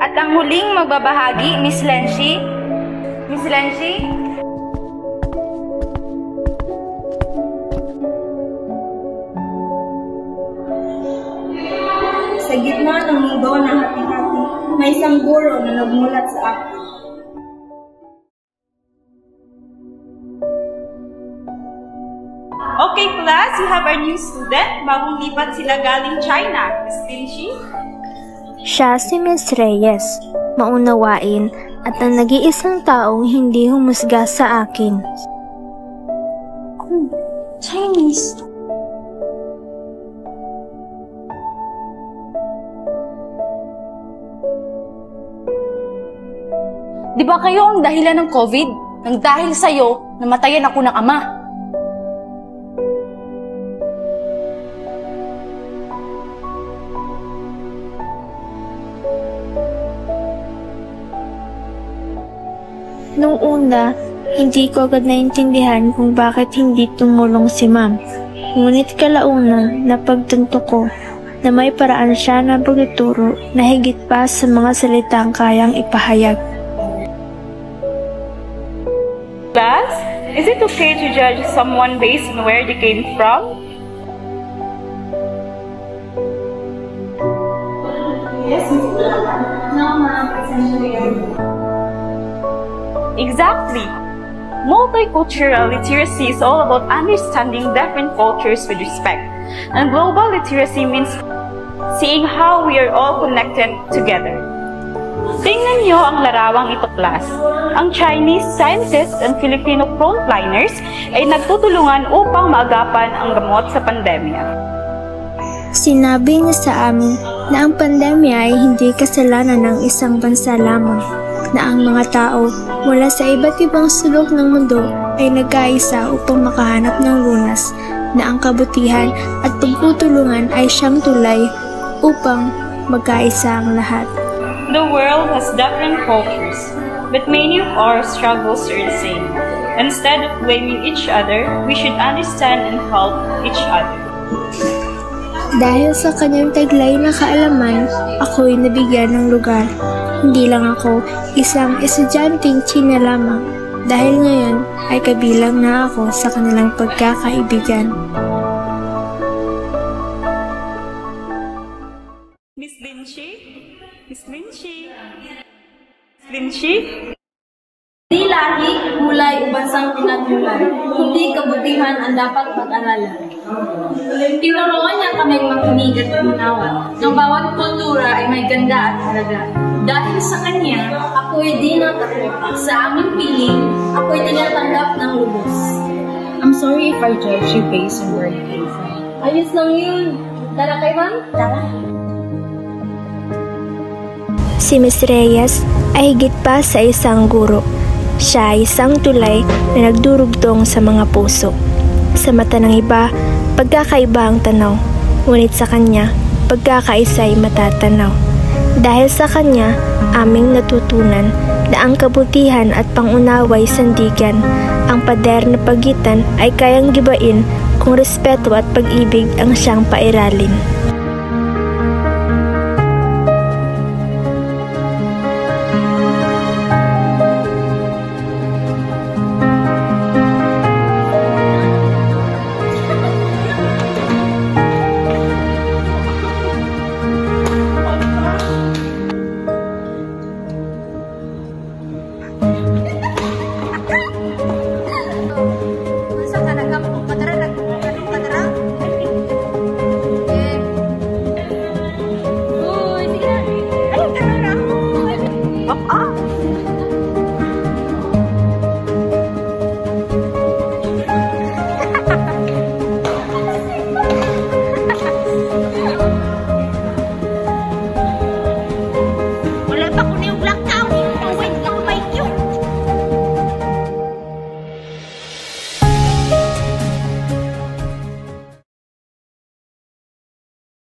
At ang huling magbabahagi, Miss Lenshi. Miss Lenshi? Sa gitna ng mundo na hati-hati, may isang guro na nagmulat sa akin. Okay class, you have our new student. Bagong lipat sila galing China. Miss Linshi? Siya si Miss Reyes, maunawain at ang nag-iisang taong hindi humusga sa akin. Chinese. Di ba kayo ang dahilan ng COVID? Nang dahil sa'yo, namatayan ako ng ama. Nung una, hindi ko agad naintindihan kung bakit hindi tumulong si Ma'am. Ngunit kalauna, napagtanto ko na may paraan siya na pagtuturo na higit pa sa mga salitang kayang ipahayag. Class, is it okay to judge someone based on where they came from? Yes, Miss Clara. No, ma'am. Exactly. Multicultural literacy is all about understanding different cultures with respect. And global literacy means seeing how we are all connected together. Tingnan niyo ang larawang ito, class. Ang Chinese scientists and Filipino frontliners ay nagtutulungan upang maagapan ang gamot sa pandemya. Sinabi niya sa amin na ang pandemya ay hindi kasalanan ng isang bansa lamang, na ang mga tao mula sa iba't ibang sulok ng mundo ay nagkaisa upang makahanap ng lunas, na ang kabutihan at pagtutulungan ay siyang tulay upang magkaisa ang lahat. The world has different cultures, but many of our struggles are the same. Instead of blaming each other, we should understand and help each other. Dahil sa kanyang taglay na kaalaman, ako'y nabigyan ng lugar. Hindi lang ako isang estudyanteng China lamang, dahil ngayon ay kabilang na ako sa kanilang pagkakaibigan. Miss Linshi? Miss Linshi? Miss Linshi? Hindi lahi, kulay, o bansang pinagmulan, kundi kabutihan ang dapat pag-aralan. Tinuruan niya kami makinig at umunawa, ng bawat kultura ay may ganda at halaga. Dahil sa kanya, ako'y di natakot. Sa aming piling, ako'y tinatanggap ng lubos. I'm sorry if I judge you based on where you came from. Ayos lang yun. Tara kay ma'am? Tara. Si Miss Reyes ay higit pa sa isang guro. Siya ay isang tulay na nagdurugtong sa mga puso. Sa mata ng iba, pagkakaiba ang tanaw. Ngunit sa kanya, pagkakaisa ay matatanaw. Dahil sa kanya, aming natutunan na ang kabutihan at pangunaway sandigan. Ang pader na pagitan ay kayang gibain kung respeto at pag-ibig ang siyang pairalin.